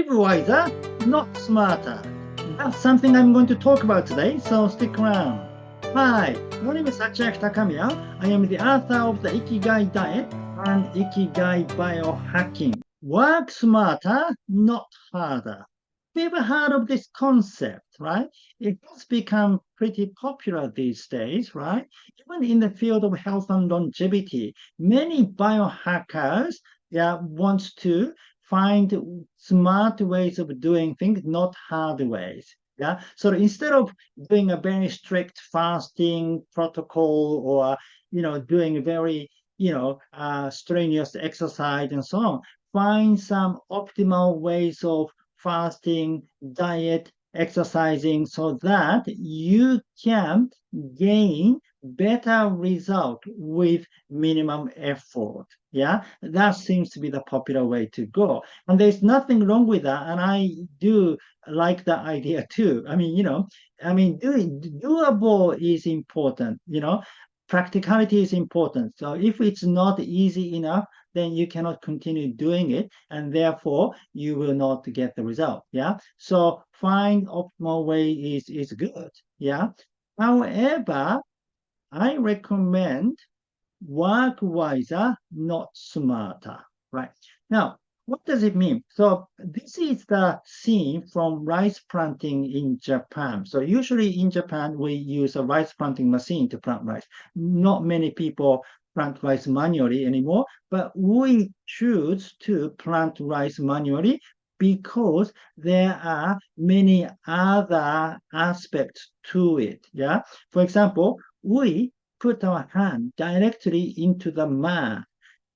live wiser, not smarter. That's something I'm going to talk about today, so stick around. Hi, my name is Sachiaki Takamiya. I am the author of the Ikigai Diet and Ikigai Bio-Hacking. Work smarter, not harder. Have you ever heard of this concept, right? It has become pretty popular these days, right? Even in the field of health and longevity, many biohackers want to find smart ways of doing things, not hard ways. Yeah. So instead of doing a very strict fasting protocol or doing very strenuous exercise and so on, find some optimal ways of fasting, diet, exercising so that you can gain better result with minimum effort. Yeah, that seems to be the popular way to go. And there's nothing wrong with that. And I do like that idea too. Doable is important, practicality is important. So if it's not easy enough, then you cannot continue doing it, and therefore you will not get the result. Yeah. So find optimal way is good. Yeah. However, I recommend work wiser, not smarter. Right. Now, what does it mean? So this is the scene from rice planting in Japan. So usually in Japan, we use a rice planting machine to plant rice. Not many people plant rice manually anymore, but we choose to plant rice manually because there are many other aspects to it. Yeah. For example, we put our hand directly into the mud.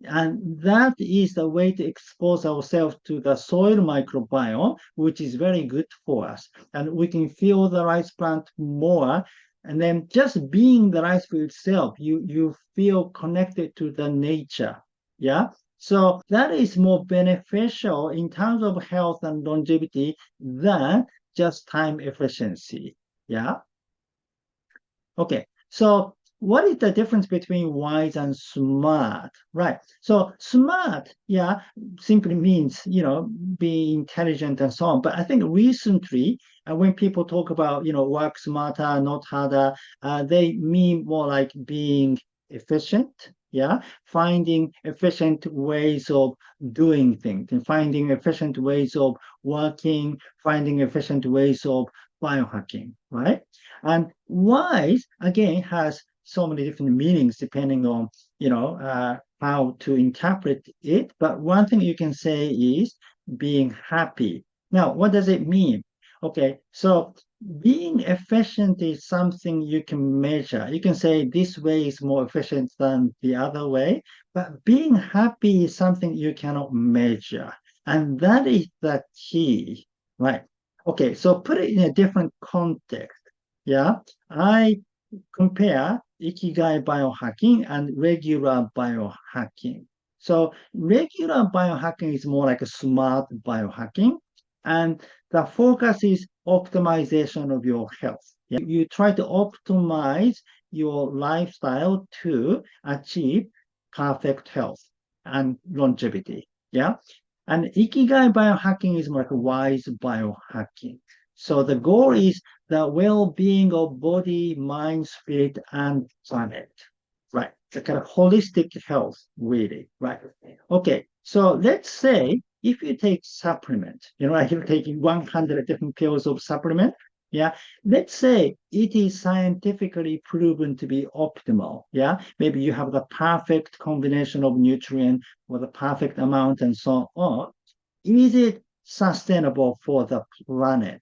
And that is the way to expose ourselves to the soil microbiome, which is very good for us. And we can feel the rice plant more. And then just being the rice field itself, you feel connected to the nature. Yeah. So that is more beneficial in terms of health and longevity than just time efficiency. Yeah. Okay. So what is the difference between wise and smart? Right. So smart, simply means, being intelligent and so on. But I think recently, when people talk about, work smarter, not harder, they mean more like being efficient. Yeah. Finding efficient ways of doing things and finding efficient ways of working, finding efficient ways of biohacking, right? And wise, again, has so many different meanings depending on how to interpret it. But one thing you can say is being happy. Now, what does it mean? Okay, so being efficient is something you can measure. You can say this way is more efficient than the other way, but being happy is something you cannot measure. And that is the key, right? Okay, so put it in a different context. Yeah, I compare Ikigai biohacking and regular biohacking. So regular biohacking is more like a smart biohacking, and the focus is optimization of your health. Yeah? You try to optimize your lifestyle to achieve perfect health and longevity. Yeah. And Ikigai biohacking is more like a wise biohacking. So the goal is the well-being of body, mind, spirit, and planet. Right. The kind of holistic health, really. Right. Okay. So let's say if you take supplement, like you're taking 100 different pills of supplement, yeah, let's say it is scientifically proven to be optimal. Yeah, maybe you have the perfect combination of nutrient or the perfect amount and so on. Is it sustainable for the planet?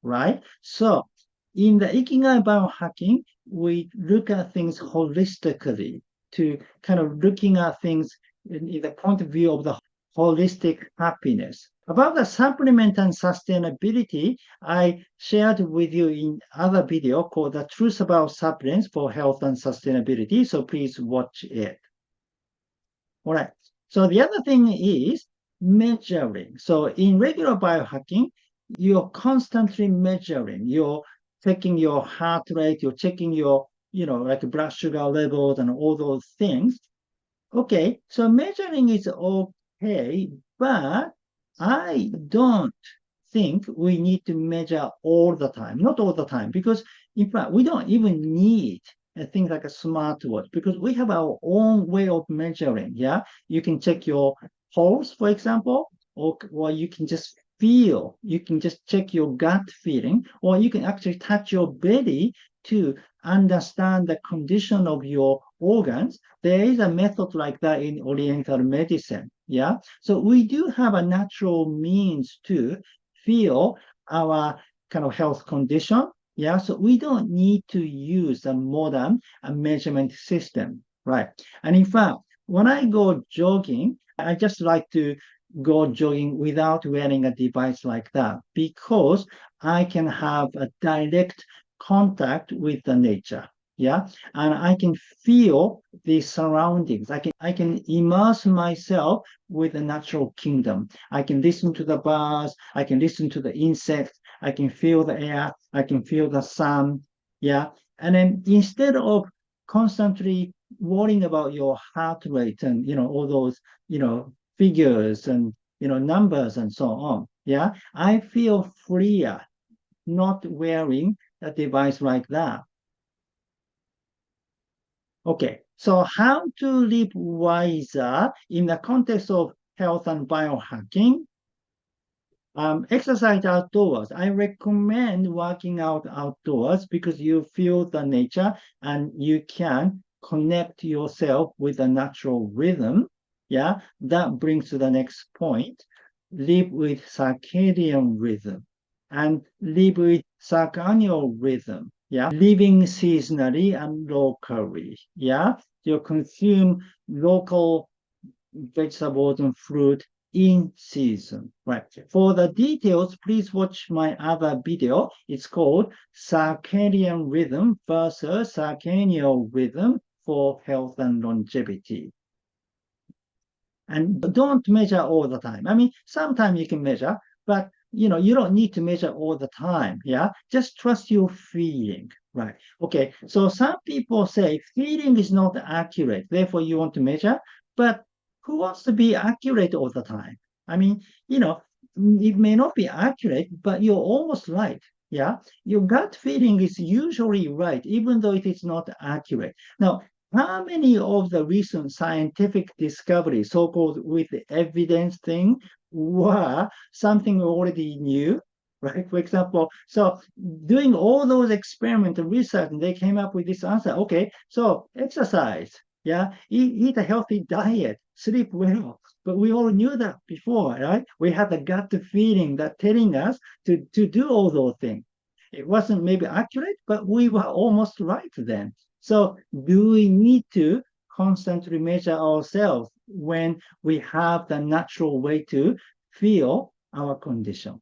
Right? So in the Ikigai biohacking, we look at things holistically to kind of looking at things in the point of view of the holistic happiness. About the supplement and sustainability, I shared with you in other video called The Truth About Supplements for Health and Sustainability. So please watch it. All right. So the other thing is measuring. So in regular biohacking, you're constantly measuring. You're checking your heart rate, you're checking your, like blood sugar levels and all those things. Okay, so measuring is okay, but I don't think we need to measure all the time, not all the time, because in fact, we don't even need a thing like a smartwatch because we have our own way of measuring. Yeah, you can check your pulse, for example, or you can just feel, you can just check your gut feeling, or you can actually touch your belly to understand the condition of your organs. There is a method like that in Oriental medicine. Yeah, so we do have a natural means to feel our kind of health condition. Yeah, so we don't need to use a modern measurement system, right? And in fact, when I go jogging, I just like to go jogging without wearing a device like that because I can have a direct contact with the nature. Yeah, and I can feel the surroundings. I can immerse myself with the natural kingdom. I can listen to the birds, I can listen to the insects, I can feel the air, I can feel the sun. Yeah. And then instead of constantly worrying about your heart rate and all those, figures and numbers and so on. Yeah. I feel freer not wearing a device like that. Okay, so how to live wiser in the context of health and biohacking? Exercise outdoors. I recommend working out outdoors because you feel the nature and you can connect yourself with the natural rhythm. Yeah, that brings to the next point. Live with circadian rhythm and live with circannual rhythm. Yeah, living seasonally and locally. Yeah, you consume local vegetables and fruit in season. Right. For the details, please watch my other video. It's called Circadian Rhythm versus Circadian Rhythm for Health and Longevity. And don't measure all the time. I mean, sometimes you can measure, but you don't need to measure all the time. Yeah. Just trust your feeling. Right. Okay. So some people say feeling is not accurate, therefore you want to measure, but who wants to be accurate all the time? I mean, it may not be accurate, but you're almost right. Yeah. Your gut feeling is usually right, even though it is not accurate. Now, how many of the recent scientific discoveries, so-called with evidence thing, were something we already knew, right? For example, so doing all those experiments and research, and they came up with this answer. Okay, so exercise, yeah, eat a healthy diet, sleep well. But we all knew that before, right? We had the gut feeling that telling us to do all those things. It wasn't maybe accurate, but we were almost right then. So do we need to constantly measure ourselves when we have the natural way to feel our condition?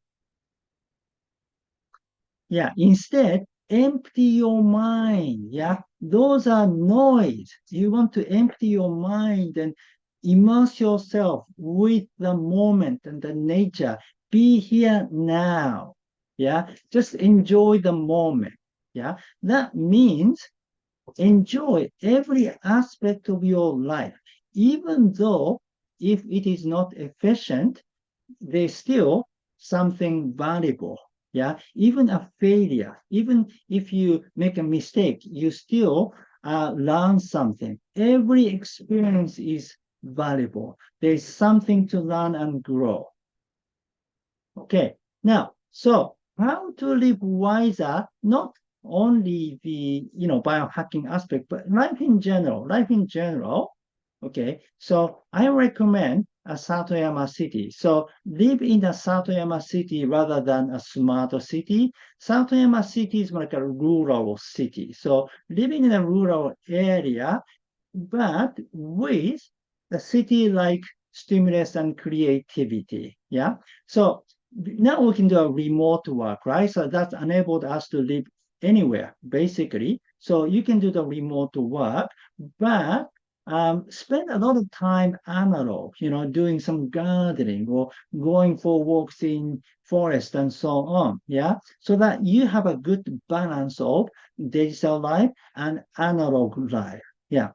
Yeah, instead, empty your mind. Yeah, those are noise. You want to empty your mind and immerse yourself with the moment and the nature. Be here now. Yeah, just enjoy the moment. Yeah, that means enjoy every aspect of your life, even though if it is not efficient, there's still something valuable. Yeah, even a failure, even if you make a mistake, you still learn something. Every experience is valuable. There's something to learn and grow. Okay, now, so how to live wiser, not only the biohacking aspect, but life in general. Okay, so I recommend a Satoyama city. So live in a Satoyama city rather than a smart city. Satoyama city is like a rural city. So living in a rural area, but with a city like stimulus and creativity. Yeah. So now we can do a remote work, right? So that's enabled us to live anywhere, basically. So you can do the remote work, but spend a lot of time analog, doing some gardening or going for walks in forest and so on. Yeah. So that you have a good balance of digital life and analog life. Yeah.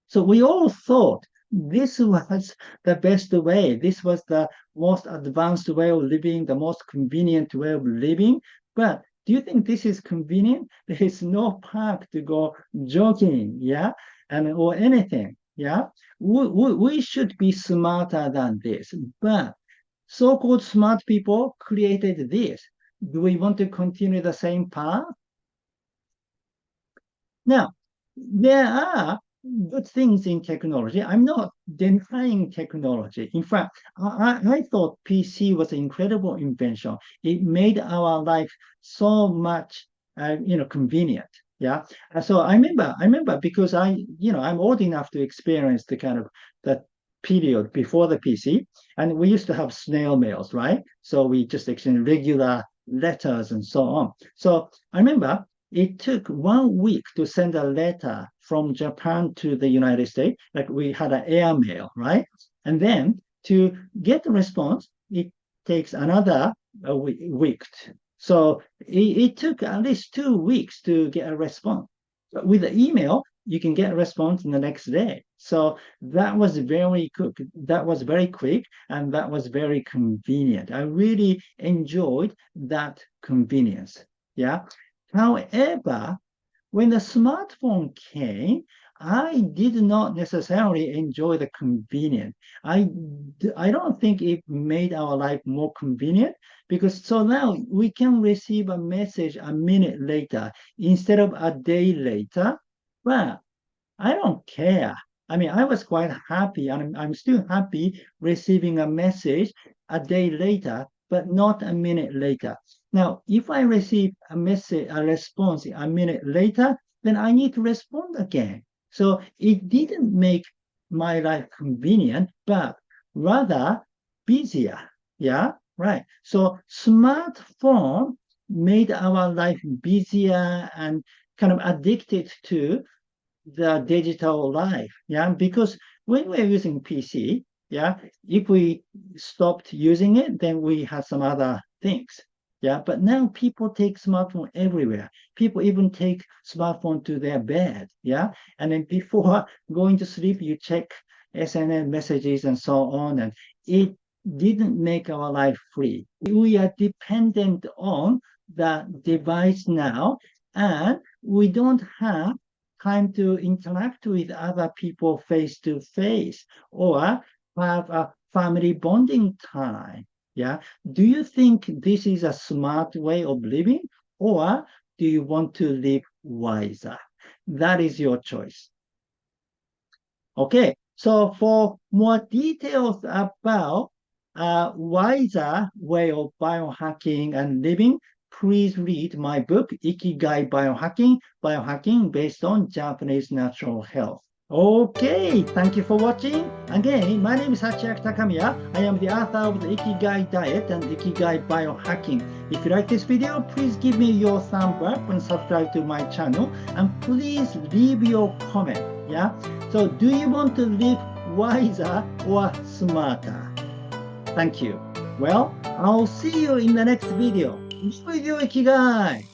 So we all thought this was the best way. This was the most advanced way of living, the most convenient way of living. But do you think this is convenient? There is no park to go jogging, yeah, and or anything, yeah. We should be smarter than this. But so-called smart people created this. Do we want to continue the same path? Now, there are good things in technology. I'm not denying technology. In fact, I thought PC was an incredible invention. It made our life so much, convenient. Yeah. So I remember because I'm old enough to experience the kind of the period before the PC, and we used to have snail mails, right? So we just exchange regular letters and so on. So I remember it took 1 week to send a letter from Japan to the United States. Like we had an air mail, right? And then to get a response, it takes another week. So it took at least 2 weeks to get a response. But with the email, you can get a response in the next day. So that was very quick. That was very quick, and that was very convenient. I really enjoyed that convenience. Yeah. However, when the smartphone came, I did not necessarily enjoy the convenience. I don't think it made our life more convenient because so now we can receive a message a minute later instead of a day later. But I don't care. I mean, I was quite happy, and I'm still happy receiving a message a day later, but not a minute later. Now, if I receive a response a minute later, then I need to respond again. So it didn't make my life convenient, but rather busier. Yeah, right. So smartphone made our life busier and kind of addicted to the digital life. Yeah, because when we're using PC, yeah, if we stopped using it, then we had some other things. Yeah, but now people take smartphone everywhere. People even take smartphone to their bed. Yeah, and then before going to sleep, you check SNS messages and so on, and it didn't make our life free. We are dependent on the device now, and we don't have time to interact with other people face to face or have a family bonding time. Yeah. Do you think this is a smart way of living, or do you want to live wiser? That is your choice. Okay. So for more details about a wiser way of biohacking and living, please read my book, Ikigai Biohacking, Biohacking based on Japanese natural health. Okay, thank you for watching. Again, my name is Sachiaki Takamiya. I am the author of the Ikigai Diet and Ikigai Bio-Hacking. If you like this video, please give me your thumb up and subscribe to my channel. And please leave your comment. Yeah. So do you want to live wiser or smarter? Thank you. Well, I'll see you in the next video. Live with your Ikigai.